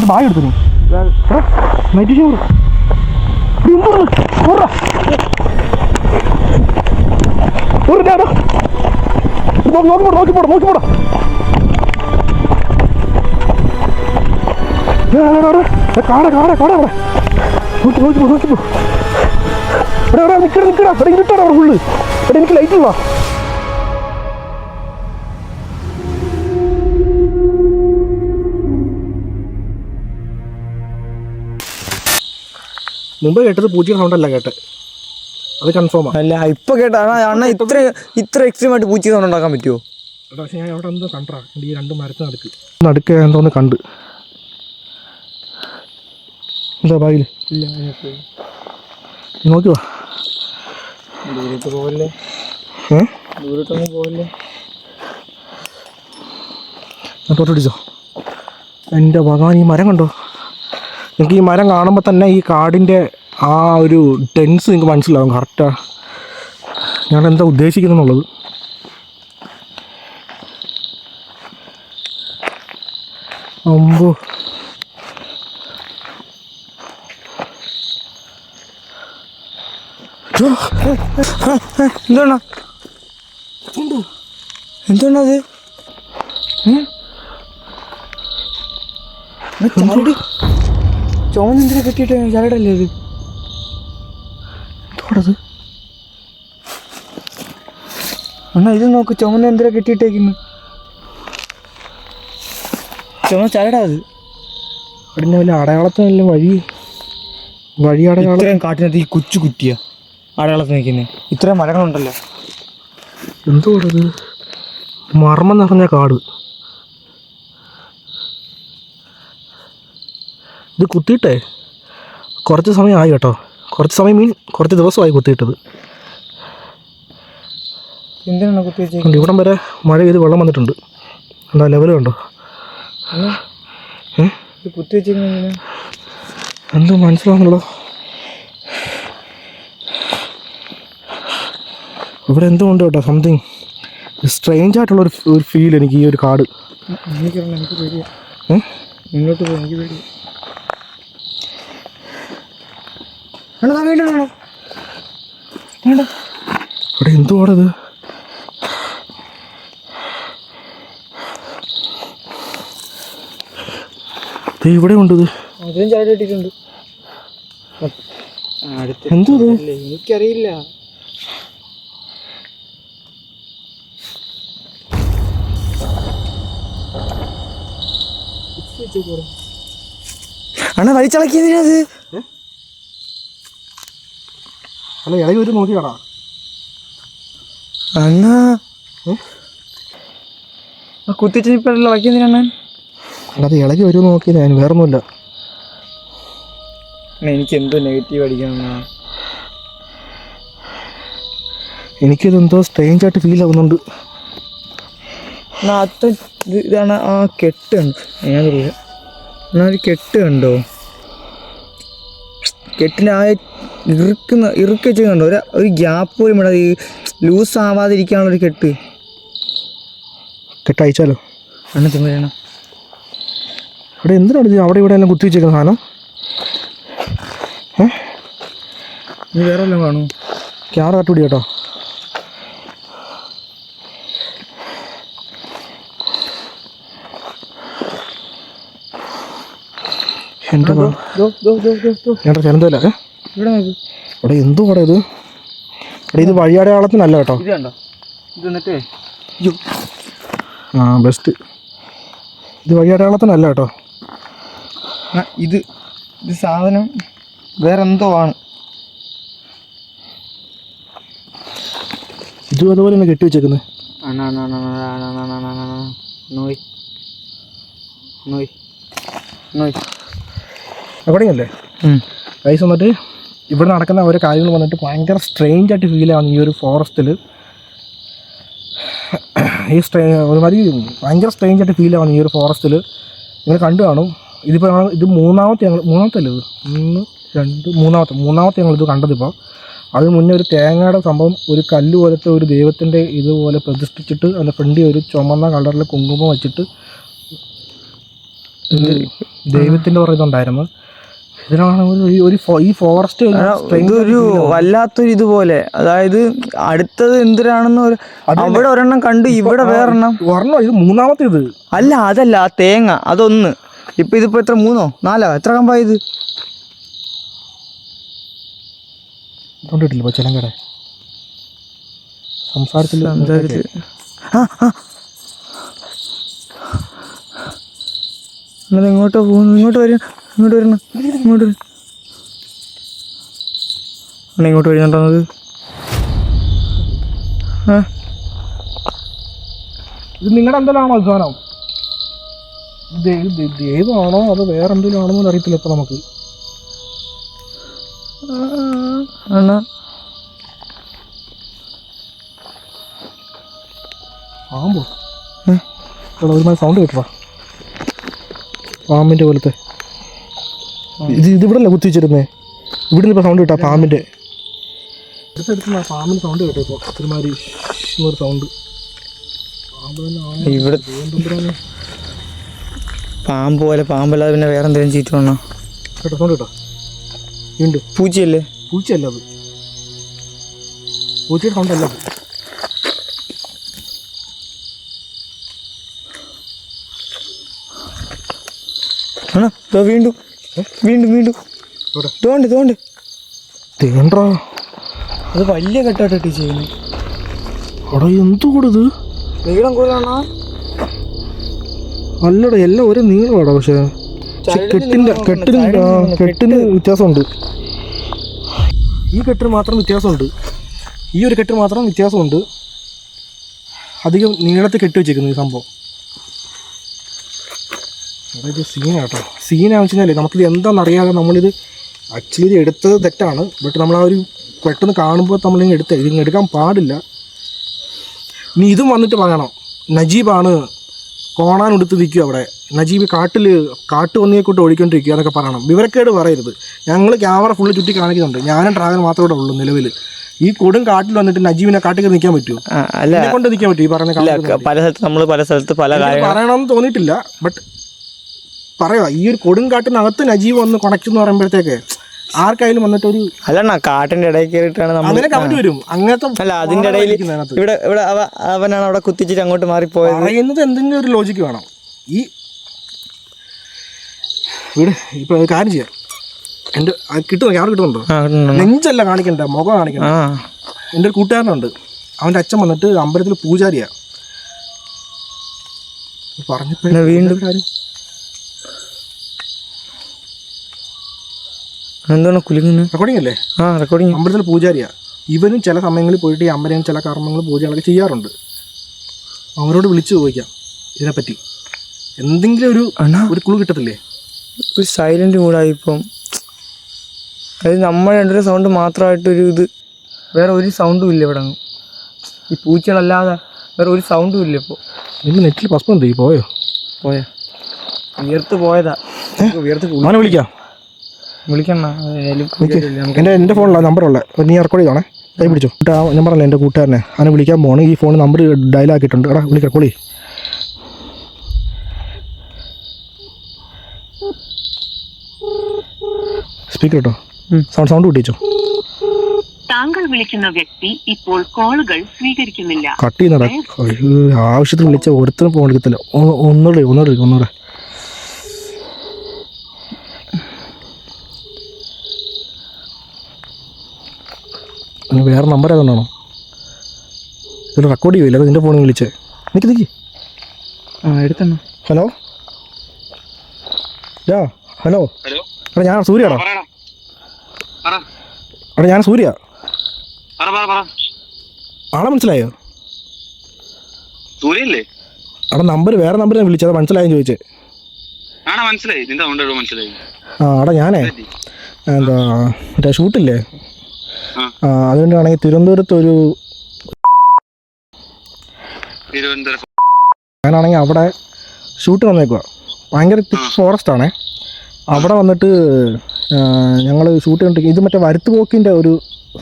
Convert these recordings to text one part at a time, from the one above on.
Bag എടുത്തു night show നോക്കിപ്പോടാ കാട നോക്കിപ്പോ നിക്കടാ അവിടെ ഫുള്ള് എടാ എനിക്ക് ലൈറ്റ് ഇല്ല. മുമ്പ് കേട്ടത് പൂച്ചയുടെ സൗണ്ട് അല്ല കേട്ടെ, അത് കൺഫേം അല്ല ഇപ്പൊ കേട്ടാ അണ്ണ ഇത്ര എക്സ്ട്രീം ആയിട്ട് പൂച്ച സൗണ്ട് ഉണ്ടാക്കാൻ പറ്റുമോ? പക്ഷെ ഞാൻ അവിടെ എന്തോ കണ്ടാ ഈ രണ്ട് മരത്തിന് നടുക്ക് എന്തോന്ന് കണ്ട്. എന്താ ബാഗില് നോക്കി വാ. ദൂരോട്ട് പോകല്ലേ, ദൂരോട്ടൊന്നും പോകല്ലേ. തൊട്ടടിച്ചോ എൻ്റെ ഭഗവാൻ. ഈ മരം കണ്ടോ? നിങ്ങൾക്ക് ഈ മരം കാണുമ്പോൾ തന്നെ ഈ കാടിൻ്റെ ആ ഒരു ടെൻസ് നിങ്ങൾക്ക് മനസ്സിലാവും കറക്റ്റാ ഞാൻ എന്താ ഉദ്ദേശിക്കുന്നുള്ളത്. അമ്പോ എന്തുകൊണ്ടത് ചോന്നെന്തിനെ കെട്ടിയിട്ട് ചരടല്ലേ ഇത്? എന്തോടത് അണ്ണാ ഇത് നോക്ക്, ചുമന്ന എന്തിനാ കെട്ടിയിട്ടേക്കുന്നു? ചുമന്ന ചരടാ അത്. അവിടെ വല്ല അടയാളത്തിനല്ല വഴി അടയാളം. ഇത്രയും കാട്ടിനകത്ത് ഈ കൊച്ചു കുറ്റിയാ അടയാളത്തിൽ നിൽക്കുന്നത്. ഇത്രയും മരങ്ങളുണ്ടല്ലോ. എന്തോടത്? മർമ്മം നിറഞ്ഞ കാട്. ഇത് കുത്തിയിട്ടേ കുറച്ച് സമയമായി കേട്ടോ. കുറച്ച് സമയം കുറച്ച് ദിവസമായി കുത്തിയിട്ടത്. എന്തിനാണ് കുത്തി വെച്ചേക്കുന്നത്? ഇവിടം വരെ മഴ പെയ്ത് വെള്ളം വന്നിട്ടുണ്ട്. എന്താ ലെവൽ കണ്ടോ? കുത്തി വെച്ചേക്കുന്ന എന്തോ മനസ്സിലാവുന്നുള്ളൂ. ഇവിടെ എന്തോ ഉണ്ട് കേട്ടോ, സംതിങ് സ്ട്രേഞ്ച് ആയിട്ടുള്ളൊരു ഫീൽ എനിക്ക് ഈ ഒരു കാട്. എനിക്ക് പേടിയാ. മുന്നോട്ട് പോകും, എനിക്ക് പേടിയാ. ഇവിടെ എന്തുവാടത്? ഇവിടെ ഉണ്ട്. അതിലും ചാടി ഇട്ടിട്ടുണ്ട്. എന്തോ എനിക്കറിയില്ല. അണ്ണാ വലിച്ചളക്കിയതിനത് അല്ല ഇളകി ഒരു നോക്കിയാടാ അണ്ണാ. കുത്തിച്ച് ഇപ്പം ഇളക്കിയതിനാണ്. അത് ഇളകി ഒരു നോക്കിയത്, ഞാൻ വേറൊന്നുമില്ല. എനിക്ക് എന്തോ നെഗറ്റീവ് അടിക്കണം. എനിക്കിതെന്തോ സ്ട്രേഞ്ച് ആയിട്ട് ഫീൽ ആവുന്നുണ്ട്. ഇതാണ് ആ കെട്ട് കണ്ടോ? ഞാനറിയില്ല. എന്നാ ഒരു കെട്ട് കണ്ടോ? കെട്ടിന് ആ ഇറുക്കി വെച്ച് കണ്ടോ? ഒരു ഗ്യാപ്പ് പോലും ഇവിടെ ലൂസ് ആവാതിരിക്കാനുള്ളൊരു കെട്ട്. കെട്ട് അയച്ചാലോ? അണ്ണ ചുമരണം. ഇവിടെ എന്തിനാണ് ഇത് അവിടെ ഇവിടെ എല്ലാം കുത്തി വെച്ചേക്കുന്ന സാധനം? നീ വേറെ വല്ലതും കാണുമോ? ക്യാമറ കട്ടുപിടി കേട്ടോ. എൻ്റെ ചെറുതല്ല ഇവിടെ നോക്ക്. ഇവിടെ എന്തോ ഇവിടെ ഇത്? ഇവിടെ ഇത് വഴിയടയാളത്തിനല്ല കേട്ടോ. ഇത് കണ്ടോ? ഇത് എന്നിട്ടേ ആ ബെസ്റ്റ്. ഇത് വഴിയടയാളത്തിനല്ല കേട്ടോ. ഇത് സാധനം വേറെ എന്തോ ആണ്. ഇതും അതുപോലെ തന്നെ കെട്ടി വെച്ചേക്കുന്നത്. എവിടെയല്ലേ ഗൈസ് വന്നിട്ട് ഇവിടെ നടക്കുന്ന ഓരോ കാര്യങ്ങൾ വന്നിട്ട് ഭയങ്കര സ്ട്രേഞ്ച് ആയിട്ട് ഫീൽ ആവുന്നു ഈ ഒരു ഫോറസ്റ്റിൽ. ഒരുമാതിരി ഭയങ്കര സ്ട്രേഞ്ച് ആയിട്ട് ഫീൽ ആവുന്നു ഈ ഒരു ഫോറസ്റ്റിൽ. നിങ്ങൾ കണ്ടു കാണും. ഇത് മൂന്നാമത്തെ അല്ലേ ഇത്? മൂന്നാമത്തെ ഞങ്ങളിത് കണ്ടതിപ്പോൾ. അതിന് മുന്നേ ഒരു തേങ്ങയുടെ സംഭവം ഒരു കല്ല് പോലത്തെ ഒരു ദൈവത്തിൻ്റെ ഇതുപോലെ പ്രതിഷ്ഠിച്ചിട്ട് അതിൻ്റെ ഫ്രണ്ടിൽ ഒരു ചുമന്ന കളറിൽ കുങ്കുമം വെച്ചിട്ട് ദൈവത്തിൻ്റെ പറയുന്നുണ്ടായിരുന്നു. ഇതിനാണ് ഈ ഫോറസ്റ്റ് ഇതൊരു വല്ലാത്തൊരു ഇതുപോലെ, അതായത് അടുത്തത് എന്തിനാണെന്ന് അവിടെ ഒരെണ്ണം കണ്ട് ഇവിടെ വേറെണ്ണം ഇത് മൂന്നാമത്തേത് അല്ല, അതല്ല ആ തേങ്ങ അതൊന്ന്. ഇപ്പൊ ഇതിപ്പോ എത്ര 3 4 എത്ര കമ്പായത് കൊണ്ടിട്ടില്ല ചിലങ്കട സംസാരിച്ച് ഇങ്ങോട്ടോ പോകുന്നു, ഇങ്ങോട്ട് വരണം, ഇങ്ങോട്ട് വരണം, ഇങ്ങോട്ട് ഇങ്ങോട്ട് വരുന്നുണ്ടോ അത്? ഇത് നിങ്ങളുടെ എന്തെല്ലാണോ അധ്വാനം? ദൈവമാണോ അത് വേറെ എന്തെങ്കിലും ആണോ എന്ന് അറിയത്തില്ല ഇപ്പൊ നമുക്ക്. പാമ്പോ ഒരുമാതിരി സൗണ്ട് കേട്ടോ, പാമ്പിന്റെ പോലത്തെ. ഇതിവിടെ അല്ല കുത്തി വെച്ചിരുന്നേ, ഇവിടെ ഇപ്പൊ സൗണ്ട് കേട്ടാ പാമ്പിന്റെ. എടുത്തെടുക്കുന്ന പാമ്പിന് സൗണ്ട് കേട്ടോ ഇപ്പൊ ഒരുമാതിരി സൗണ്ട്. ഇവിടെ പാമ്പ് പോലെ, പാമ്പല്ലാതെ പിന്നെ വേറെ എന്തെങ്കിലും ചീറ്റ് വേണോ കേട്ടോ? സൗണ്ട് കേട്ടോ വീണ്ടും. പൂച്ചയല്ലേ? പൂച്ചയല്ല അത്, പൂച്ചയുടെ സൗണ്ട് അല്ല അത്. ആണോ? വീണ്ടും വീണ്ടും വീണ്ടും തോണ്ട് തോണ്ട് തേണ്ടാ, അത് വലിയ കെട്ടാട്ടി ചെയ്യുന്നു. അവിടെ എന്തു കൂടത് നീളം കൂടുതലാണോ? അല്ലടാ, എല്ലാം ഒരേ നീളമാടാ, പക്ഷേ കെട്ടിന് വ്യത്യാസമുണ്ട്. ഈ കെട്ടിന് മാത്രം വ്യത്യാസമുണ്ട്, ഈ ഒരു കെട്ടിന് മാത്രം വ്യത്യാസമുണ്ട്. അധികം നീളത്തിൽ കെട്ടി വെച്ചേക്കുന്നു ഈ സംഭവം. അതായത് സീനാട്ടോ, സീനാന്ന് വെച്ച് കഴിഞ്ഞാൽ നമുക്കിത് എന്താണെന്നറിയാതെ നമ്മളിത് ആക്ച്വലി ഇത് എടുത്തത് തെറ്റാണ്. ബട്ട് നമ്മൾ ആ ഒരു പെട്ടെന്ന് കാണുമ്പോൾ നമ്മളിങ്ങനെ ഇതിങ്ങനെ എടുക്കാൻ പാടില്ല. നീ ഇതും വന്നിട്ട് പറയണം നജീബാണ് കോണാൻ എടുത്ത് നിൽക്കുക അവിടെ, നജീബ് കാട്ടുപന്നിയെക്കൂട്ട് ഓടിക്കൊണ്ടിരിക്കുക എന്നൊക്കെ പറയണം. വിവരക്കേട് പറയരുത്. ഞങ്ങൾ ക്യാമറ ഫുള്ള് ചുറ്റി കാണിക്കുന്നുണ്ട്, ഞാനും ഡ്രാഗൻ മാത്രമേ ഉള്ളൂ നിലവിൽ. ഈ കൊടും കാട്ടിൽ വന്നിട്ട് നജീബിനെ കാട്ടിൽ നിൽക്കാൻ പറ്റുമോ? എന്നെ കൊണ്ട് നിൽക്കാൻ പറ്റും? ഈ പറഞ്ഞ പല സ്ഥലത്ത് പറയണമെന്ന് തോന്നിയിട്ടില്ല, ബട്ട് പറയുക ഈ ഒരു കൊടുങ്കാട്ടിനകത്ത് നജീബ് വന്ന് കൊണക്റ്റെന്ന് പറയുമ്പോഴത്തേക്ക് ആർക്കായാലും വന്നിട്ട് ഒരു അല്ല കാട്ടിന്റെ ഇടയിൽ കയറിയിട്ടാണ് അങ്ങനെ കമന്റ് വരും. അങ്ങനത്തെ അല്ല, അതിന്റെ ഇടയിൽ ഇവിടെ ഇവിടെ അവനാണ് അവിടെ കുത്തിച്ചിട്ട് അങ്ങോട്ട് മാറിപ്പോയത്. പറയുന്നത് എന്തെങ്കിലും ഒരു ലോജിക്ക് വേണം. ഈ വീട് ഇപ്പൊ കാര്യം ചെയ്യാം, എൻ്റെ കിട്ടുന്നു, ക്യാമറ കിട്ടുന്നുണ്ടോ? നെഞ്ചല്ല കാണിക്കണ്ട, മുഖം കാണിക്കണം. എൻ്റെ ഒരു കൂട്ടുകാരനുണ്ട്, അവൻ്റെ അച്ഛൻ വന്നിട്ട് അമ്പലത്തിൽ പൂജാരിയാ. പറഞ്ഞപ്പോ വീണ്ടും കാര്യം എന്താണ് കുലുങ്ങുന്നത്? റെക്കോർഡിംഗ് അല്ലേ? റെക്കോർഡിംഗ്. അമ്പലത്തിൽ പൂജാരിയാ. ഇവനും ചില സമയങ്ങളിൽ പോയിട്ട് ഈ അമ്പലം ചില കർമ്മങ്ങൾ പൂജകളൊക്കെ ചെയ്യാറുണ്ട്. അവരോട് വിളിച്ചു ചോദിക്കാം ഇതിനെപ്പറ്റി, എന്തെങ്കിലും ഒരു ക്ലൂ കിട്ടത്തില്ലേ? ഒരു സൈലന്റ് മൂഡായി ഇപ്പം. അതായത് നമ്മൾ രണ്ടൊരു സൗണ്ട് മാത്രമായിട്ടൊരു ഇത്, വേറെ ഒരു സൗണ്ടും ഇല്ല ഇവിടെ. ഈ പൂച്ചകളല്ലാതെ വേറെ ഒരു സൗണ്ടും ഇല്ല ഇപ്പോൾ. ഇന്ന് നെറ്റിൽ പസ്പം എന്ത് പോയോ? വിയർത്ത് പോയതാ. അവനെ വിളിക്കാം, വിളിക്കണ. എൻ്റെ ഫോണിലാണ് നമ്പറുള്ള, നീ റെക്കോർഡ് ചെയ്തോണേ, കൈ പിടിച്ചോ. ഞാൻ പറഞ്ഞില്ല എൻ്റെ കൂട്ടുകാരനെ, അവനെ വിളിക്കാൻ പോകണം. ഈ ഫോൺ നമ്പർ ഡയലാക്കിയിട്ടുണ്ട്. എടാ വിളിക്കാം, കോളി. സ്പീക്കർ കേട്ടോ, സൗണ്ട് കൂട്ടിച്ചോ. താങ്കൾ വിളിക്കുന്ന വ്യക്തി ഇപ്പോൾ കോളുകൾ സ്വീകരിക്കുന്നില്ല. കട്ട് ചെയ്യുന്നടാ, ആവശ്യത്തിന് വിളിച്ച ഓരോരുത്തരും ഫോൺ എടുക്കത്തില്ല. ഒന്നുകൂടെ വേറെ നമ്പർ ഏതാണോ ഇതിൽ റെക്കോർഡ് ചെയ്യുമല്ലോ, നിൻ്റെ ഫോണിൽ വിളിച്ചേ. നിൽക്കി എടുത്തണ്ണ. ഹലോ ഹലോ എടാ, ഞാൻ സൂര്യാടാ. എടാ ഞാൻ സൂര്യ, ആളെ മനസ്സിലായോ? സൂര്യല്ലേ? എടാ നമ്പർ വേറെ നമ്പർ ഞാൻ വിളിച്ചത്, മനസ്സിലായെന്ന് ചോദിച്ചേ. എടാ ഞാനേ എന്താ മറ്റേ ഷൂട്ടില്ലേ, അതുകൊണ്ടാണെങ്കിൽ തിരുവനന്തപുരത്ത് ഞാനാണെങ്കിൽ അവിടെ ഷൂട്ട് വന്നേക്കുക. ഭയങ്കര തിക്ക് ഫോറസ്റ്റ് ആണേ. അവിടെ വന്നിട്ട് ഞങ്ങൾ ഷൂട്ട് കണ്ടിരിക്കും. ഇത് മറ്റേ വരുത്തുപോക്കിൻ്റെ ഒരു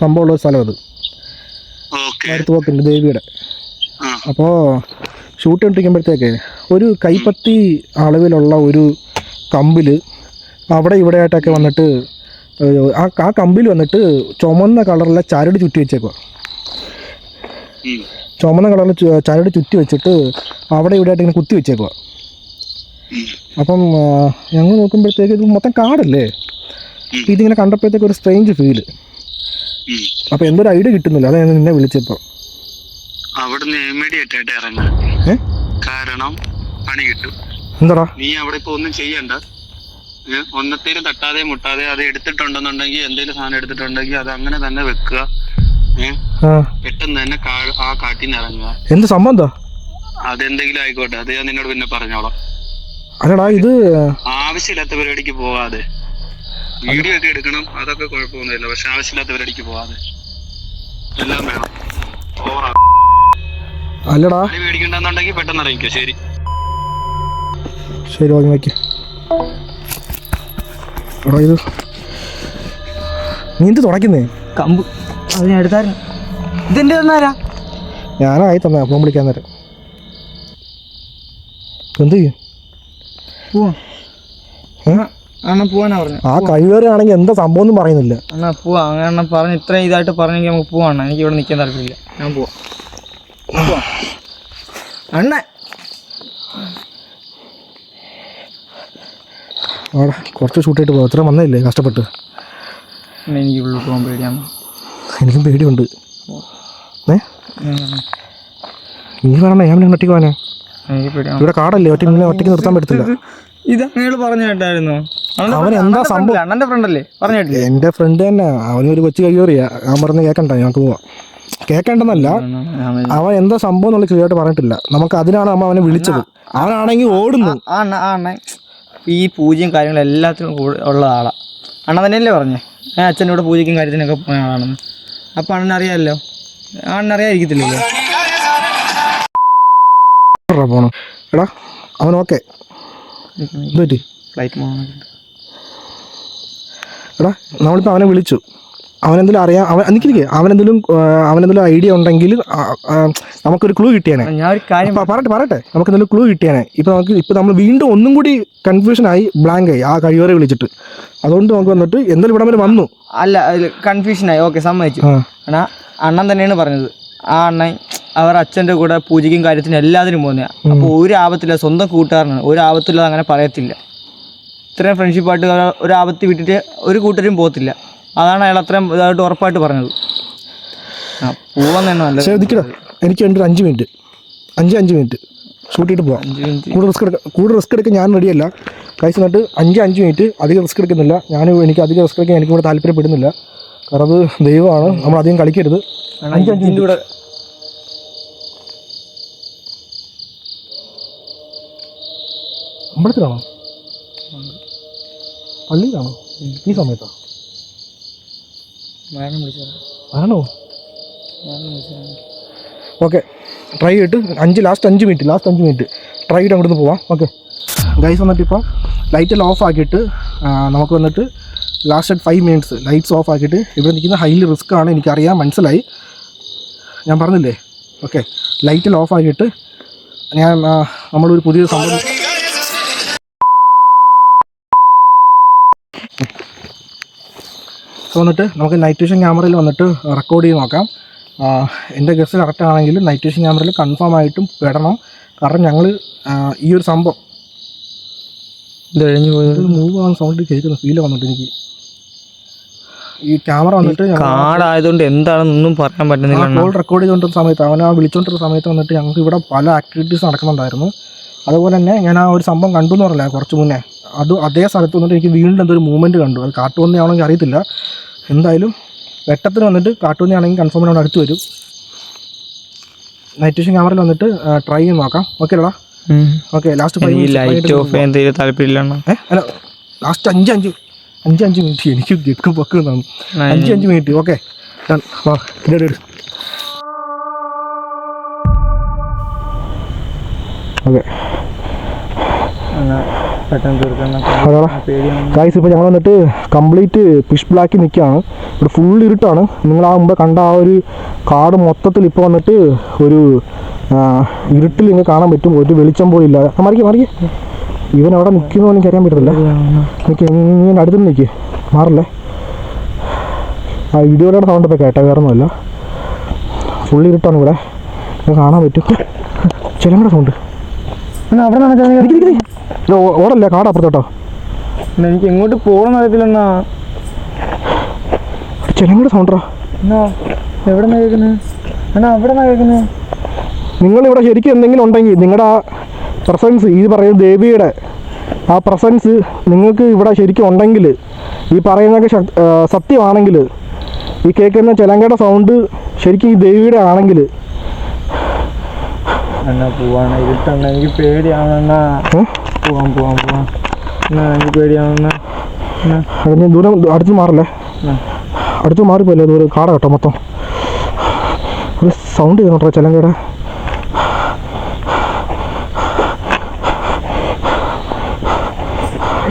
സംഭവമുള്ള ഒരു സ്ഥലം, അത് വരുത്തുപോക്കിൻ്റെ ദേവിയുടെ. അപ്പോൾ ഷൂട്ട് കണ്ടിരിക്കുമ്പോഴത്തേക്ക് ഒരു കൈപ്പത്തി അളവിലുള്ള ഒരു കമ്പിൽ അവിടെ ഇവിടെ ആയിട്ടൊക്കെ വന്നിട്ട് ആ കമ്പിൽ വന്നിട്ട് ചുമന്ന കളറിലെ ചരട് ചുറ്റി വെച്ചേക്കുക. ചുമന്ന കളറിൽ ചരട് ചുറ്റി വെച്ചിട്ട് അവിടെ ഇവിടെ ആയിട്ട് ഇങ്ങനെ കുത്തി വെച്ചേക്കുക. അപ്പം ഞങ്ങൾ നോക്കുമ്പോഴത്തേക്ക് ഇത് മൊത്തം കാടല്ലേ. ഇതിങ്ങനെ കണ്ടപ്പോഴത്തേക്ക് ഒരു സ്ട്രേഞ്ച് ഫീല്. അപ്പം എന്തൊരു ഐഡിയ കിട്ടുന്നില്ല, അതാണ് ഞാൻ നിന്നെ വിളിച്ചപ്പോൾ. അവിടുന്ന് ഇമ്മീഡിയറ്റ് ആയിട്ട് ഇറങ്ങാം. കാരണം പണി കിട്ടും. എന്താടാ നീ അവിടെ ഇപ്പൊ ഒന്നും ചെയ്യണ്ട. ഒന്നത്തേലും തട്ടാതെ മുട്ടാതെ അത് എടുത്തിട്ടുണ്ടെന്നുണ്ടെങ്കിൽ എന്തെങ്കിലും സാധനം എടുത്തിട്ടുണ്ടെങ്കിൽ അത് അങ്ങനെ തന്നെ വെക്കുക. പെട്ടെന്ന് തന്നെ ആ കാട്ടിൽ നിന്ന് ഇറങ്ങുക. എന്ത് സംഭവം എന്താ? അതെന്തെങ്കിലും ആയിക്കോട്ടെ, അത് ഞാൻ നിന്നോട് പിന്നെ പറഞ്ഞോളാം. അല്ലടാ ഇത് ആവശ്യമില്ലാത്ത പരിപാടിക്ക് പോവാതെ. വീഡിയോ ഒക്കെ എടുക്കണം, അതൊക്കെ കുഴപ്പമൊന്നുമില്ല. പക്ഷെ ആവശ്യമില്ലാത്ത പരിപാടിക്ക് പോവാതെ. എല്ലാം വേണം. ഓവറാ അല്ലടാ മേടിക്കണ്ടെന്നുണ്ടെങ്കിൽ പെട്ടെന്ന് ഇറങ്ങിക്കോ. ശരി ശരി ഓക്കെ വയ്ക്ക. എടാ ഇത് നീ എന്ത് തുടയ്ക്കുന്നേ? കമ്പ് അത് ഞാൻ എടുത്തായിരുന്നു. ഇതെന്റെ തന്നാരാ? ഞാനായി തന്നെ ഫോൺ വിളിക്കാൻ നേരം. എന്ത് ചെയ്യും? അണ്ണ പോവാനാ പറഞ്ഞു. ആ കഴിവേറാണെങ്കിൽ എന്താ സംഭവം ഒന്നും പറയുന്നില്ല. അണ്ണാ പോവാ. അങ്ങനെ പറഞ്ഞ് ഇത്രയും ഇതായിട്ട് പറഞ്ഞെങ്കിൽ നമുക്ക് പോവാണ്. എനിക്ക് ഇവിടെ നിൽക്കാൻ താല്പര്യമില്ല. ഞാൻ പോവാം. അണ്ണ അവിടെ കുറച്ച് ഷൂട്ടായിട്ട് പോകാം. ഇത്ര വന്നില്ലേ കഷ്ടപ്പെട്ട്. എനിക്ക് ഉള്ളിൽ പോകാൻ പേടിയാണ്. എനിക്കും പേടിയുണ്ട്. നീ പറഞ്ഞ ഞാൻ പിന്നെ ഒറ്റയ്ക്ക് പോകാനാ? എനിക്ക് പേടിയാണ്. ഇവിടെ കാടല്ലേ, ഒറ്റയ്ക്ക് നിർത്താൻ പറ്റത്തില്ല. ഇത് അങ്ങനെയുള്ള പറഞ്ഞു കേട്ടായിരുന്നു. അവൻ എന്താ സംഭവം? അണ്ണന്റെ ഫ്രണ്ട് അല്ലേ പറഞ്ഞു കേട്ടില്ലേ? എൻ്റെ ഫ്രണ്ട് തന്നെ. അവനൊരു കൊച്ചു കഴിവേറിയാ. ഞാൻ പറഞ്ഞ് കേൾക്കണ്ട, ഞങ്ങൾക്ക് പോവാം. കേൾക്കേണ്ടെന്നല്ല, അവൻ എന്താ സംഭവം എന്നുള്ള ക്ലിയറായിട്ട് പറഞ്ഞിട്ടില്ല. നമുക്ക് അതിനാണ് അമ്മ അവനെ വിളിച്ചത്. അവനാണെങ്കിൽ ഓടുന്നു. അണ്ണ ഈ പൂജയും കാര്യങ്ങളും എല്ലാത്തിനും ഉള്ള ആളാണ്. അണ്ണ തന്നെയല്ലേ പറഞ്ഞേ ഞാൻ അച്ഛൻ്റെ കൂടെ പൂജയ്ക്കും കാര്യത്തിനൊക്കെ പോയ ആളാണെന്ന്. അപ്പം അണ്ണനറിയാമല്ലോ. അണ്ണനറിയാതിരിക്കത്തില്ലല്ലോ. പോണം എടാ അവൻ ഓക്കെ. എന്തുപറ്റി? ഫ്ലൈറ്റ് എടാ നമ്മളിപ്പോൾ അവനെ വിളിച്ചു. അവനെന്തെങ്കിലും അറിയാം. അവനെന്തെങ്കിലും ഐഡിയ ഉണ്ടെങ്കിൽ നമുക്കൊരു ക്ലൂ കിട്ടിയാനെ. ഞാൻ ഒരു കാര്യം പറയട്ടെ നമുക്കെന്തെങ്കിലും ക്ലൂ കിട്ടിയാനെ. ഇപ്പോൾ നമ്മൾ വീണ്ടും ഒന്നും കൂടി കൺഫ്യൂഷനായി, ബ്ലാങ്കായി ആ കഴിവറെ വിളിച്ചിട്ട്. അതുകൊണ്ട് നമുക്ക് വന്നിട്ട് എന്തായാലും ഇവിടെ വരെ വന്നു. അല്ല കൺഫ്യൂഷനായി. ഓക്കെ സമ്മതിച്ചു. അണ്ണൻ തന്നെയാണ് പറഞ്ഞത്. ആ അണ്ണൻ അവർ അച്ഛൻ്റെ കൂടെ പൂജയ്ക്കും കാര്യത്തിനും എല്ലാത്തിനും പോകുന്നതാണ്. അപ്പോൾ ഒരു ആപത്തില്ല, സ്വന്തം കൂട്ടുകാരനാണ്, ഒരു ആപത്തില്ല അങ്ങനെ പറയത്തില്ല. ഇത്രയും ഫ്രണ്ട്ഷിപ്പായിട്ട് ഒരു ആപത്ത് വിട്ടിട്ട് ഒരു കൂട്ടരും പോകത്തില്ല. അതാണ് അയാൾ അത്രയും ഇതായിട്ട് ഉറപ്പായിട്ട് പറഞ്ഞത്. പോവാൻ തന്നെ നല്ല. ശ്രദ്ധിക്കടാ, എനിക്ക് വേണ്ടി ഒരു 5 മിനിറ്റ് ഷൂട്ട് ചെയ്തിട്ട് പോവാം. കൂടുതൽ റിസ്ക് എടുക്കാൻ ഞാൻ റെഡിയല്ല. കഴിച്ച് നട്ട് 5 മിനിറ്റ് അധികം റിസ്ക് എടുക്കുന്നില്ല. എനിക്ക് അധികം റിസ്ക് എടുക്കാൻ എനിക്ക് ഇവിടെ താല്പര്യപ്പെടുന്നില്ല. കാരണം അത് ദൈവമാണ്, നമ്മൾ അധികം കളിക്കരുത്. 5 മിനിറ്റ് കൂടെ അമ്പലത്തിലാണോ പള്ളിയിലാണോ ഈ സമയത്താ? ആണോ? ഓക്കെ ട്രൈ ചെയ്തിട്ട് ലാസ്റ്റ് 5 മിനിറ്റ് ട്രൈ ചെയ്തിട്ട് അങ്ങോട്ട് പോവാം. ഓക്കെ ഗൈസ് വന്നിട്ട് ഇപ്പം ലൈറ്റെല്ലാം ഓഫ് ആക്കിയിട്ട് നമുക്ക് വന്നിട്ട് ലാസ്റ്റ് 5 മിനിറ്റ്സ് ലൈറ്റ്സ് ഓഫ് ആക്കിയിട്ട് ഇവിടെ നിൽക്കുന്ന ഹൈലി റിസ്ക് ആണ്, എനിക്കറിയാം, മനസ്സിലായി, ഞാൻ പറഞ്ഞില്ലേ. ഓക്കെ ലൈറ്റെല്ലാം ഓഫ് ആക്കിയിട്ട് നമ്മളൊരു പുതിയ സംഭവം വന്നിട്ട് നമുക്ക് നൈറ്റ് വിഷൻ ക്യാമറയിൽ വന്നിട്ട് റെക്കോർഡ് ചെയ്ത് നോക്കാം. എൻ്റെ ഗസ് കറക്റ്റ് ആണെങ്കിൽ നൈറ്റ് വിഷൻ ക്യാമറയിൽ കൺഫേം ആയിട്ടും പെടണം. കാരണം ഞങ്ങൾ ഈ ഒരു സംഭവം മൂവ് ആവുന്ന സൗണ്ട് കേൾക്കുന്ന ഫീൽ വന്നിട്ട് എനിക്ക് ഈ ക്യാമറ വന്നിട്ട് കാടായതുകൊണ്ട് എന്താണെന്നൊന്നും പറയാൻ പറ്റുന്നില്ല. കോൾ റെക്കോർഡ് ചെയ്തുകൊണ്ടിരുന്ന സമയത്ത് വിളിച്ചുകൊണ്ടിരുന്ന സമയത്ത് വന്നിട്ട് ഞങ്ങൾക്ക് ഇവിടെ പല ആക്ടിവിറ്റീസ് നടക്കുന്നുണ്ടായിരുന്നു. അതുപോലെ തന്നെ ഞാൻ ആ ഒരു സംഭവം കണ്ടു എന്ന് പറഞ്ഞില്ല കുറച്ച് മുന്നേ. അതേ സ്ഥലത്ത് വന്നിട്ട് എനിക്ക് വീണ്ടും എന്തൊരു മൂവ്മെൻറ്റ് കണ്ടു. അത് കാട്ടുപന്നിയാണെങ്കിൽ അറിയത്തില്ല. എന്തായാലും വെട്ടത്തിന് വന്നിട്ട് കാട്ടുപന്നിയാണെങ്കിൽ കൺഫേം അവിടെ അടുത്ത് വരും. നൈറ്റ് വിഷൻ ക്യാമറയിൽ വന്നിട്ട് ട്രൈ ചെയ്ത് നോക്കാം. ഓക്കെ അല്ല? ഓക്കെ ലാസ്റ്റ് ലൈറ്റ് ഓഫ് ചെയ്യാൻ താല്പര്യമില്ല. അല്ല ലാസ്റ്റ് 5 മിനിറ്റ് എനിക്ക് ഗെക്ക് പൊക്കുന്നതാണ്. 5 മിനിറ്റ്. ഓക്കെ ഓക്കെ ഗൈസ് ഇപ്പോൾ ഞങ്ങൾ വന്നിട്ട് കംപ്ലീറ്റ് പിഷ് ബ്ലാക്ക് നിൽക്കുകയാണ്. ഇവിടെ ഫുൾ ഇരുട്ടാണ്. നിങ്ങൾ ആ മുമ്പ് കണ്ട ആ ഒരു കാട് മൊത്തത്തിൽ ഇപ്പോൾ വന്നിട്ട് ഒരു ഇരുട്ടിൽ ഇങ്ങനെ കാണാൻ പറ്റും. ഒരു വെളിച്ചം പോലും ഇല്ല. മറിക്ക് ഇവൻ അവിടെ നിൽക്കുന്നു എനിക്ക് അറിയാൻ പറ്റത്തില്ല. നിൽക്ക്, നീ അടുത്ത് നിൽക്ക്, മാറല്ലേ. ആ ഇടിയോടെ സൗണ്ട് ഇപ്പോൾ കേട്ടോ, വേറെ ഒന്നുമല്ല. ഫുള്ളി ഇരുട്ടാണ് ഇവിടെ, കാണാൻ പറ്റും. ചിലങ്ങളുടെ സൗണ്ട് അവിടെ ഓടല്ലേ, കാട് അപ്പുറത്തോട്ടോ. എനിക്ക് എങ്ങോട്ട് പോകണമെന്ന് അറിയത്തില്ലെന്നാ. ചിലങ്ങളുടെ സൗണ്ടോ എവിടെ നിന്നാ കേൾക്കുന്നത്? എന്നാ അവിടെ നിന്നാ കേൾക്കുന്നത്? നിങ്ങളിവിടെ ശരിക്കും എന്തെങ്കിലും ഉണ്ടെങ്കിൽ നിങ്ങളുടെ ആ പ്രസൻസ്, ഈ പറയുന്ന ദേവിയുടെ ആ പ്രസൻസ് നിങ്ങൾക്ക് ഇവിടെ ശരിക്കും ഉണ്ടെങ്കിൽ, ഈ പറയുന്നതൊക്കെ സത്യമാണെങ്കിൽ, ഈ കേൾക്കുന്ന ചിലങ്കയുടെ സൗണ്ട് ശരിക്കും ഈ ദേവിയുടെ ആണെങ്കിൽ എന്നാ പോവാണ്. ഇരുട്ടണ്ട, എനിക്ക് പേടിയാവണെന്നാ. പോവാം പോവാം പോവാം. എന്നാ എനിക്ക് പേടിയാവണെന്നാ. അതിന് ദൂരം അടുത്ത് മാറല്ലേ, അടുത്ത് മാറിപ്പോയില്ലേ, ദൂരം കാട കേട്ടോ മൊത്തം. ഒരു സൗണ്ട് ചെയ്യുന്നുണ്ടോ ചിലങ്കയുടെ?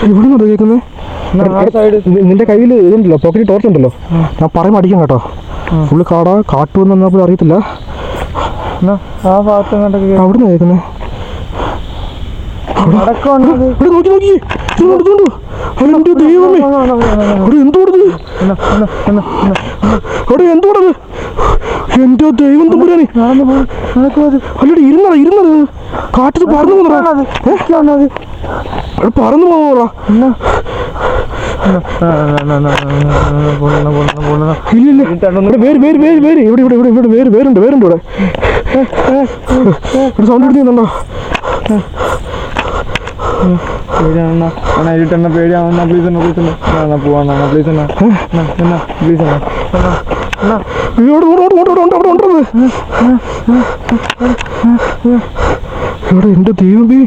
ഇവിടെ നിന്നോ കേൾക്കുന്നത്? നിന്റെ കയ്യിൽ ഇതുണ്ടല്ലോ, പോക്കറ്റിൽ ടോർച്ച് ഉണ്ടല്ലോ, ഞാൻ പറയുമ്പോൾ അടിക്കാം കേട്ടോ. ഫുള്ള് കാട്ടുവെന്നപ്പോൾ അറിയത്തില്ല. ആ ഭാഗത്ത് അവിടെ നിന്ന് കേൾക്കുന്നത്. നോക്കി നോക്കി ദൈവമേ, അവിടെ എന്തോടത്, അവിടെ എന്തോടത്, എന്റെ ദൈവം തമ്പുരാനെ. അല്ലടി ഇരുന്നത് കാട്ടിൽ പറന്നു പോന്നടാ, പറന്നു പോവാ. വേരുണ്ട് ഇവിടെ സൗണ്ട് എടുക്കുന്നുണ്ടോ? ഇരുട്ടെണ്ണ പേടിയാവുന്ന പ്ലീസ് എന്നെ പ്ലീസ് എന്നാ പോവാ പ്ലീസ് എന്നാ പ്ലീസ് എന്നാ ഇവിടെ എന്റെ ദൈവമേ,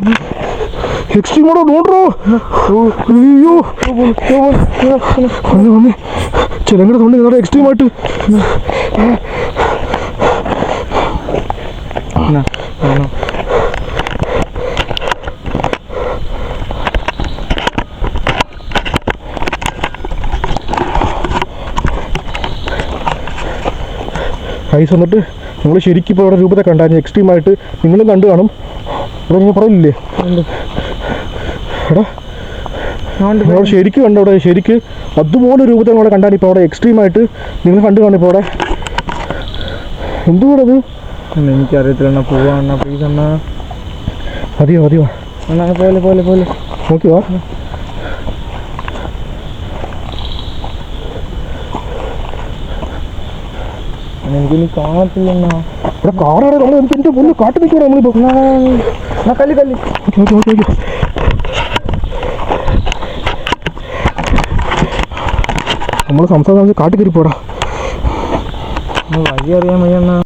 എക്സ്ട്രീമോടോ നോണ്ടോ. അയ്യോ വന്നേ ചിലങ്ങളുടെ തൊണ്ട് നിങ്ങളുടെ എക്സ്ട്രീമായിട്ട്. ഐസ് വന്നിട്ട് നിങ്ങൾ ശരിക്കും ഇപ്പോൾ അവിടെ രൂപത്തെ കണ്ടായിരുന്നു, എക്സ്ട്രീമായിട്ട് നിങ്ങളും കണ്ടു കാണും. ഇവിടെ നിങ്ങൾ പറയില്ലേ എടാ, നിങ്ങൾ ശരിക്കും കണ്ടു അവിടെ, ശരിക്ക് അതുപോലെ രൂപത്തെ അവിടെ കണ്ടാണ്. ഇപ്പോൾ അവിടെ എക്സ്ട്രീമായിട്ട് നിങ്ങൾ കണ്ടു കാണും. ഇപ്പോൾ അവിടെ എന്തുകൂടത് എനിക്കറിയത്തില്ല. പോവാ എന്നാ പ്ലീസ് എന്നാ. മതിയോ എന്നാ പോലെ പോലെ പോലെ നോക്കി വാ. എനിക്കിനി കാണത്തില്ലെന്നാ. ഇവിടെ കാറാണ് നമ്മൾ, എനിക്ക് എൻ്റെ പൊന്ന് കാട്ടി നിൽക്കണം നമ്മളിപ്പോൾ. കല്ല് ഓക്കെ നമ്മൾ സംസാരിച്ച് കാട്ടി കയറി പോടാ. വഴി അറിയാൻ വയ്യെന്നാ.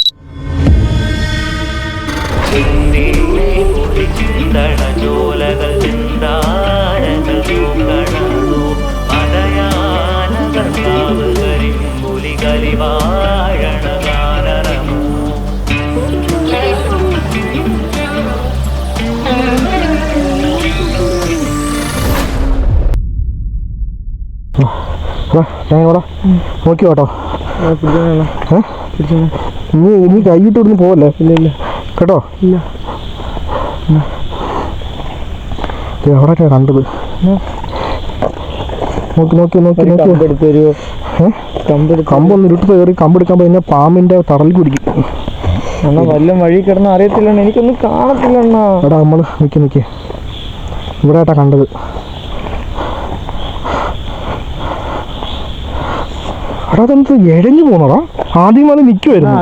നോക്കി കേട്ടോ, ഇനി കൈയിട്ട് ഇവിടുന്ന് പോവല്ലേ? ഇല്ല കേട്ടോ, ഇല്ല. എവിടെയൊക്കെയാ കണ്ടത്? കമ്പെടുത്ത് തരുമോ? കമ്പൊന്ന് ഇരുട്ട് കയറി കമ്പെടുക്കാൻ പോയി കഴിഞ്ഞാൽ പാമ്പിന്റെ തടലിൽ കുടിക്കും. എന്നാ വല്ല വഴി കിടന്ന് അറിയത്തില്ല, എനിക്കൊന്നും കാണത്തില്ല. എടാ നമ്മൾ നിൽക്കി ഇവിടെ ആയിട്ടാ കണ്ടത്. എടാ അതെന്ത് എഴഞ്ഞു പോന്നടാ? ആദ്യമത് നിൽക്കുമായിരുന്നു,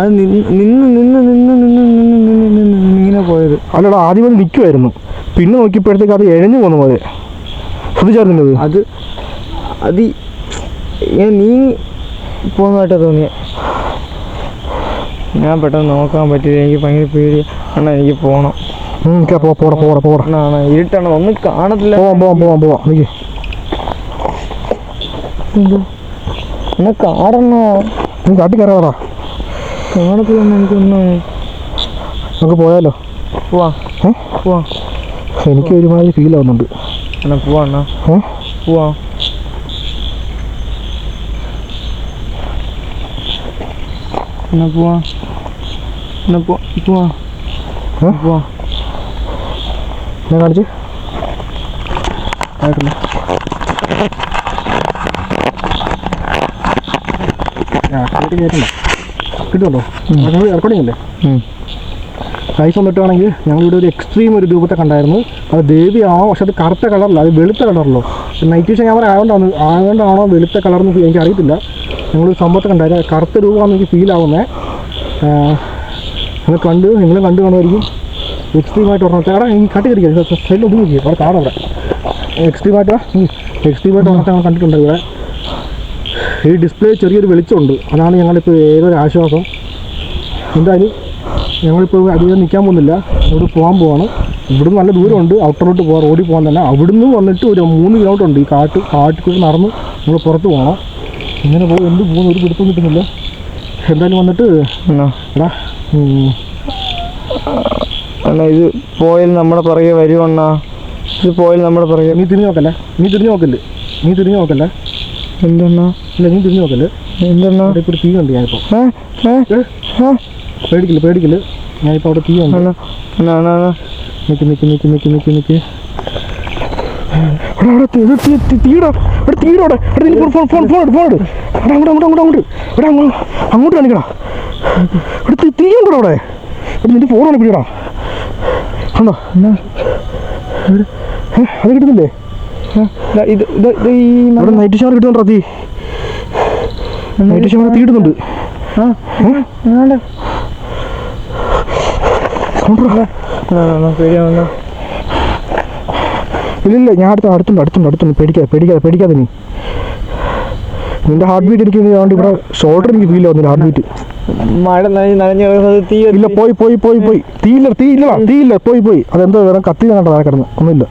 ഇങ്ങനെ പോയത്. അല്ലടാ ആദ്യമത് നിൽക്കുമായിരുന്നു, പിന്നെ നോക്കിയപ്പോഴത്തേക്ക് അത് എഴഞ്ഞു പോന്ന പോലെ. ശ്രദ്ധിച്ചായിരുന്നത്? അത് നീ പോകുന്നതായിട്ടാ തോന്നിയ. ഞാൻ പെട്ടെന്ന് നോക്കാൻ പറ്റില്ല, എനിക്ക് ഭയങ്കര പേടി. അണ്ണാ എനിക്ക് പോണം. പോടാ ഇരുട്ടാണ്, ഒന്നും കാണത്തില്ല. പോവാം നിക്ക്. എന്നാ കാറെണ്ണോ നീ കാട്ടി കയറാടാ. കാണത്തില്ലെന്ന് എനിക്കൊന്നും. നമുക്ക് പോയാലോ? പോവാം. എനിക്ക് ഒരുമാതിരി ഫീൽ ആവുന്നുണ്ട്. എന്നാ പോവാ അണ്ണാ, പോവാം. എന്നാ പോവാം. ഞാൻ കാണിച്ച് ആയിട്ടില്ല. കിട്ടുമല്ലോ റെക്കോർഡിംഗ് അല്ലേ? സൈസ് വന്നിട്ടാണെങ്കിൽ ഞങ്ങളിവിടെ ഒരു എക്സ്ട്രീം ഒരു രൂപത്തെ കണ്ടായിരുന്നു. അത് ദേവിയാണോ, പക്ഷെ അത് കറുത്ത കളറില്ല, അത് വെളുത്ത കളറല്ലോ. നൈറ്റ് വിഷൻ ക്യാമറ ആയതുകൊണ്ടാണോ വെളുത്ത കളറെന്ന് എനിക്ക് അറിയത്തില്ല. ഞങ്ങളൊരു സംഭവത്തെ കണ്ടായിരുന്നു, കറുത്ത രൂപമാണെന്ന് എനിക്ക് ഫീൽ ആവുന്നത്. നിങ്ങൾ കണ്ടു കാണുമായിരിക്കും. എക്സ്ട്രീമായിട്ട് പറഞ്ഞാൽ എടാ ഈ കട്ടി കടിക്കുക സൈഡിൽ ഒതുങ്ങി അവിടെ കാണാം. അവിടെ എക്സ്ട്രീമായിട്ട് പറഞ്ഞാൽ ഞങ്ങൾ കണ്ടിട്ടുണ്ട്. ഇവിടെ ഈ ഡിസ്പ്ലേ ചെറിയൊരു വെളിച്ചമുണ്ട്, അതാണ് ഞങ്ങളിപ്പോൾ ഏതൊരു ആശ്വാസം. എന്തായാലും ഞങ്ങളിപ്പോൾ അധികം നിൽക്കാൻ പോകുന്നില്ല, ഇവിടെ പോകാൻ പോവാണ്. ഇവിടുന്ന് നല്ല ദൂരമുണ്ട് ഔട്ടറോട്ട് പോകാൻ, റോഡിൽ പോകാൻ തന്നെ. അവിടുന്ന് വന്നിട്ട് ഒരു 3 കിലോമീറ്റർ ഉണ്ട്. ഈ കാട്ടിൽ നടന്ന് നമ്മൾ പുറത്ത് പോകണം. ഇങ്ങനെ എന്ത് പോകുന്നു ഒരു പിടുത്തം കിട്ടുന്നില്ല. എന്തായാലും വന്നിട്ട് എടാ അണ്ണാ ഇത് പോയാൽ നമ്മുടെ പുറകെ വരുമണ്ണാ. ഇത് പോയാൽ നമ്മുടെ പുറകെ. നീ തിരിഞ്ഞു നോക്കല്ലേ. എന്തെണ്ണാ? ഇല്ല നീ തിരിഞ്ഞു നോക്കല്ലേ. എന്തെണ്ണാ? ഇപ്പോൾ തീ ഉണ്ട് ഞാനിപ്പോൾ. പേടിക്കില്ല ഞാനിപ്പോൾ അവിടെ തീ ഉണ്ട്. നിക്ക് അങ്ങോട്ട് കാണിക്കടാ. ഇവിടെ തീ ഉണ്ടോ അവിടെ? നിന്റെ ഫോണാണ് പിടിയടാ. ആണോ അത് കിട്ടുന്നില്ലേ? ഇവിടെ നൈറ്റ് ഷവർ കിട്ടുന്നുണ്ടോ? തീ നൈറ്റ് ഷവർ തീ കിട്ടുന്നുണ്ട്. ഇല്ല ഞാൻ അടുത്തുണ്ട്. പേടിക്കാതെ നീ. നിന്റെ ഹാർട്ട് ബീറ്റ് എനിക്ക് ഇവിടെ ഷോൾഡർ എനിക്ക് ഫീൽ ആവുന്നില്ല. ഹാർട്ട് ബീറ്റ് മഴ നനഞ്ഞ തീ ഇല്ല. പോയി തീയില്ല. പോയി അതെന്തോ വേറെ കത്തി കണ്ട താഴെ കിടന്ന്. ഒന്നുമില്ല,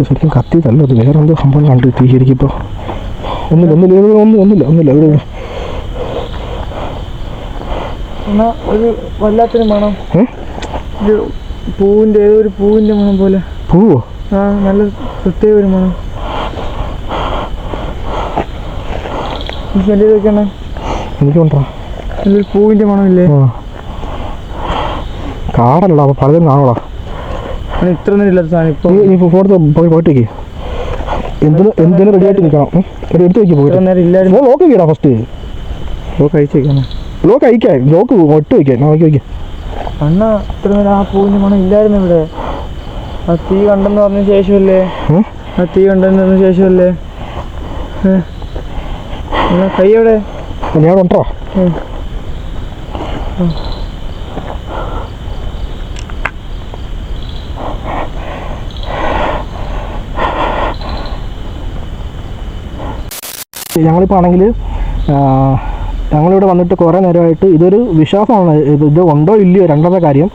ശരിക്കും കത്തി തല്ല. അത് വേറെ എന്തോ സംഭവം കണ്ട് തീ ശരിക്കും ഇപ്പോൾ ഒന്നുമില്ല. ഇവിടെ ഒരു വല്ലാത്തൊരു മണം. പൂവിന്റെ ഏതോ ഒരു പൂവിന്റെ മണം പോലെ. പൂവോ? ആ നല്ല പ്രത്യേക ഒരു മണം. എനിക്ക് കൊണ്ടാ ഒരു പൂവിന്റെ മണമില്ലേ? കാടല്ലടാ, അപ്പൊ പലതും കാണോടാ. ഇത്ര നേരം ഇല്ലാത്ത സാധനം ഇപ്പൊ നീ പോയിട്ട് വെക്ക്. എന്തിനും റെഡി ആയിട്ട് നിൽക്കണം. എടുത്ത് വെക്ക്. പോയിട്ട് ലോക്ക് വെക്കടാ ഫസ്റ്റ്. ലോക്ക് അഴിച്ചു വെക്കണം. ലോക്ക് അയക്കാം. ലോക്ക് ഒട്ട് വെക്കാം. നോക്കി വെക്കാം. അണ്ണ ഇത്ര നേരം ആ പൂവിന്റെ മണം ഇല്ലായിരുന്നു ഇവിടെ. ആ തീ കണ്ടെന്ന് പറഞ്ഞ ശേഷമല്ലേ? കൈ എവിടെ? ഞാൻ ഉണ്ടോ? ഞങ്ങളിപ്പോൾ ആണെങ്കിൽ ഞങ്ങളിവിടെ വന്നിട്ട് കുറേ നേരമായിട്ട് ഇതൊരു വിശ്വാസമാണ്. ഇത് ഉണ്ടോ ഇല്ലയോ രണ്ടാമത്തെ കാര്യം.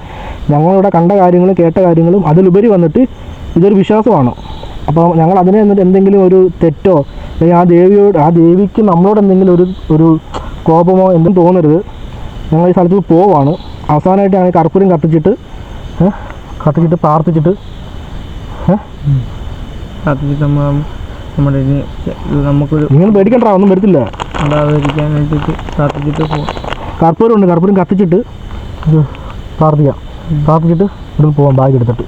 ഞങ്ങളിവിടെ കണ്ട കാര്യങ്ങളും കേട്ട കാര്യങ്ങളും അതിലുപരി വന്നിട്ട് ഇതൊരു വിശ്വാസമാണ്. അപ്പോൾ ഞങ്ങൾ അതിനെ എന്നിട്ട് എന്തെങ്കിലും ഒരു തെറ്റോ അല്ലെങ്കിൽ ആ ദേവിക്ക് നമ്മളോട് എന്തെങ്കിലും ഒരു കോപമോ എന്തും തോന്നരുത്. ഞങ്ങൾ ഈ സ്ഥലത്ത് പോവാണ്. അവസാനമായിട്ട് ഞങ്ങൾ കർപ്പൂരം കത്തിച്ചിട്ട് പ്രാർത്ഥിച്ചിട്ട് നിങ്ങൾ പേടിക്കണ്ട, ഒന്നും വരത്തില്ല. ഉണ്ടാകാതിരിക്കാൻ വേണ്ടിയിട്ട് പ്രാർത്ഥിച്ചിട്ട് പോകും. കർപ്പൂരം കത്തിച്ചിട്ട് പ്രാർത്ഥിച്ചിട്ട് ഇവിടെ പോവാം ബാഗ് എടുത്തിട്ട്.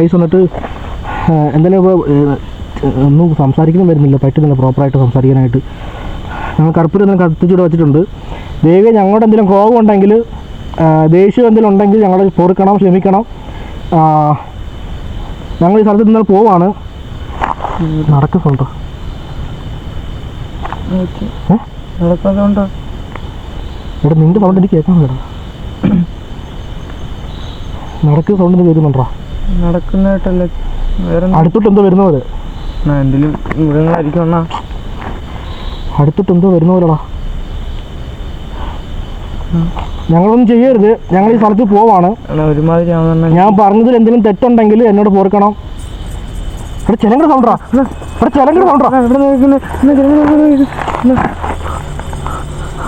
ഗൈസ് വന്നിട്ട് എന്തായാലും ഇപ്പോൾ ഒന്നും സംസാരിക്കുന്നു വരുന്നില്ല, പറ്റുന്നില്ല പ്രോപ്പറായിട്ട് സംസാരിക്കാനായിട്ട്. ഞങ്ങൾ കർപ്പൂരം എന്തെങ്കിലും കത്തിച്ചിട്ട് വെച്ചിട്ടുണ്ട്. ദൈവം ഞങ്ങളുടെ എന്തെങ്കിലും കോപം ഉണ്ടെങ്കിൽ ദേഷ്യം എന്തെങ്കിലും ഉണ്ടെങ്കിൽ ഞങ്ങൾ പൊറുക്കണം, ക്ഷമിക്കണം. ഞങ്ങൾ ഈ സ്ഥലത്ത് നിന്ന് പോവാണ്. നടക്കുന്നുണ്ടോ? ഇവിടെ നിന്റെ സൗണ്ട് എനിക്ക് കേൾക്കാൻ കേട്ടോ. നടക്കുന്ന സൗണ്ട് എനിക്ക് കേൾക്കുന്നുണ്ടോ? നടക്കുന്നതായിട്ടല്ലേ, അടുത്തോട്ട് എന്തോ വരുന്ന പോലെ. എന്തെങ്കിലും മൃഗങ്ങളായിരിക്കും അണ്ണാ. അടുത്തോട്ട് എന്തോ വരുന്ന പോലെടാ. ഞങ്ങളൊന്നും ചെയ്യരുത്, ഞങ്ങൾ ഈ സ്ഥലത്ത് പോവാണ്. ഒരുമാതിരി ഞാൻ പറഞ്ഞതിൽ എന്തെങ്കിലും തെറ്റുണ്ടെങ്കിൽ എന്നോട് പോർക്കണം. ഇവിടെ ചെലങ്കട സൗണ്ടാ,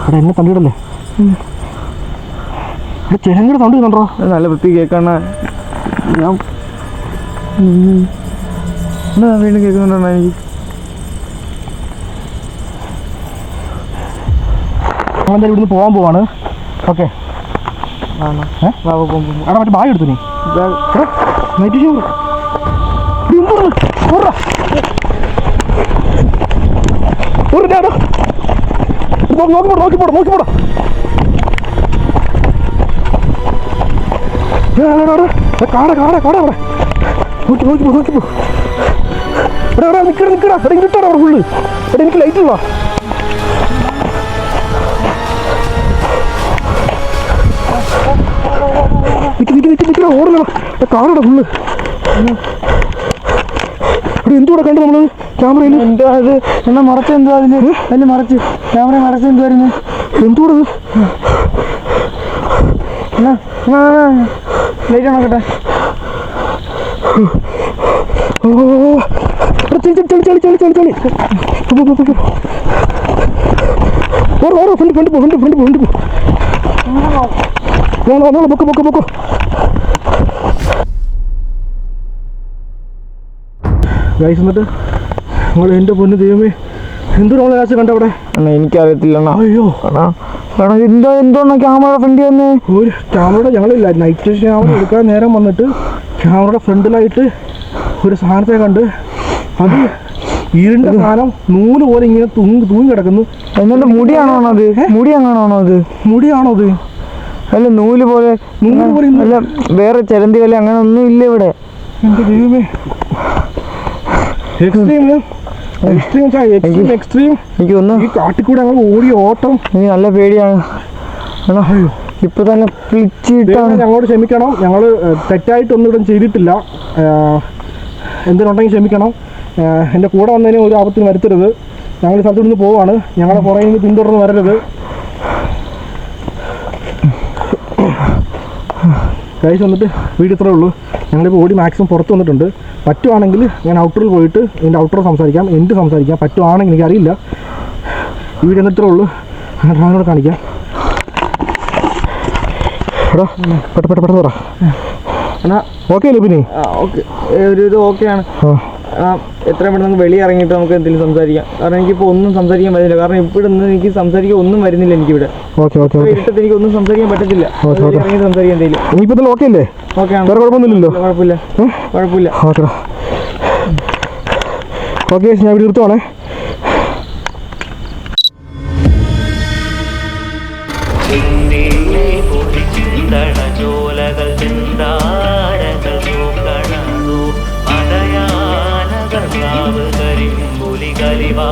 ഇവിടെ എന്നെ തള്ളിയിടല്ലേ. ചെരങ്ങയുടെ സൗണ്ട് കേട്ടോ. നല്ല വൃത്തി കേൾക്കണ ഞാൻ വീണ്ടും കേൾക്കുന്നുണ്ടോ എനിക്ക്? നമ്മളെന്തായാലും ഇവിടുന്ന് പോകാൻ പോവാണ്. ഓക്കെ അവിടെ മറ്റേ ബാഗ് എടുത്തു നീ നൈറ്റ് ഷൂ നോക്കിപ്പോടാ കാട അവിടെ നോക്കിപ്പോ നിക്കടാ കിട്ടാടാ അവിടെ ഫുള്ള്. എടാ എനിക്ക് ലൈറ്റ് ഉള്ള നിൽക്കണ ഓടണ കാണടാ ഫുള്ള്. അവിടെ എന്തുകൂടെ കണ്ടു നമ്മള് ക്യാമറയിൽ? എന്താ അത് എന്നാ മറച്ച് എന്തോ അതിന് മറച്ച് ക്യാമറ മറച്ച് എന്തുവായിരുന്നു? എന്തുകൂടെ ലൈറ്റ് ആണോട്ടെ. പൊക്കോ. ഗൈസ് എന്നിട്ട് നിങ്ങൾ എൻ്റെ പൊന്ന് ദൈവമേ എന്തൊരു കാഴ്ച കണ്ട അവിടെ? എനിക്കറിയത്തില്ല. അയ്യോ എന്തോന്നാ ക്യാമറ ഫ്രണ്ട് വന്ന് ഒരു ക്യാമറയുടെ ഞങ്ങളില്ല നൈറ്റ് ക്യാമറ എടുക്കാൻ നേരം വന്നിട്ട് ക്യാമറയുടെ ഫ്രണ്ടിലായിട്ട് ഒരു സാധനത്തെ കണ്ട് അത് ഇരുണ്ട സാധനം നൂല് പോലെ ഇങ്ങനെ തൂങ്ങി കിടക്കുന്നു. എന്നിട്ട് മുടിയാണോ അത്? മുടിയാണോ അത്? അല്ല നൂല് പോലെ അല്ല വേറെ ചരന്തി പോലെ അങ്ങനെ ഒന്നും ഇല്ല ഇവിടെ. എൻ്റെ ദൈവമേ എക്സ്ട്രീം എനിക്ക് ഒന്ന് ഈ കാട്ടിക്കൂടെ ഞങ്ങൾ ഓടിയ ഓട്ടം എനിക്ക് നല്ല പേടിയാണ്. ഇപ്പൊ തന്നെ ഞങ്ങളോട് ക്ഷമിക്കണം. ഞങ്ങൾ തെറ്റായിട്ടൊന്നും ഇവിടെ ചെയ്തിട്ടില്ല. എന്തിനുണ്ടെങ്കിൽ ക്ഷമിക്കണം. എൻ്റെ കൂടെ വന്നതിന് ഒരു ആപത്തിന് വരുത്തരുത്. ഞങ്ങൾ ഈ സ്ഥലത്ത് നിന്ന് പോവാണ്. ഞങ്ങളെ പുറകെ നിന്ന് പിന്തുടർന്ന് വരരുത്. കഴിച്ച് വന്നിട്ട് വീട് ഇത്രേ ഉള്ളൂ. ഞങ്ങളിപ്പോൾ ഓടി മാക്സിമം പുറത്ത് വന്നിട്ടുണ്ട്. പറ്റുവാണെങ്കിൽ ഞാൻ ഔട്ടറിൽ പോയിട്ട് എൻ്റെ ഔട്ടർ സംസാരിക്കാം, എന്ത് സംസാരിക്കാം. പറ്റുവാണെങ്കിൽ എനിക്കറിയില്ല. ഈ വീട് എന്നിത്രേ ഉള്ളൂ. ഞാൻ ഡ്രൈവറോട് കാണിക്കാം. എടാ പെട്ടെന്ന് പറ. എന്നാ ഓക്കെ അല്ലേ പിന്നെ? ഓക്കെ ഒരു ഇത് ഓക്കെയാണ്. എത്രയും പെട്ടെന്ന് നമുക്ക് വെളിയിൽ ഇറങ്ങിയിട്ട് നമുക്ക് എന്തെങ്കിലും സംസാരിക്കാം. കാരണം എനിക്കിപ്പോൾ ഒന്നും സംസാരിക്കാൻ പറ്റില്ല. കാരണം ഇവിടെ നിന്ന് എനിക്ക് സംസാരിക്കാൻ ഒന്നും വരുന്നില്ല. എനിക്കിവിടെ ഇരുട്ടത്ത് എനിക്ക് ഒന്നും സംസാരിക്കാൻ പറ്റത്തില്ല. ഇറങ്ങി സംസാരിക്കാൻ എന്തെങ്കിലും. ഇനിയിപ്പോൾ ഓക്കെ അല്ലേ? ഓക്കെയാണ്, വേറെ കുഴപ്പമൊന്നുമില്ലല്ലോ? കുഴപ്പമില്ല. ഓക്കെ ഞാൻ ഇവിടെ നിർത്തുവാണേ. ജോലകൾ ചിന്താരകൾ നോക്കണതോ അടയാനകൾ കരിമ്പുലി കരിവാ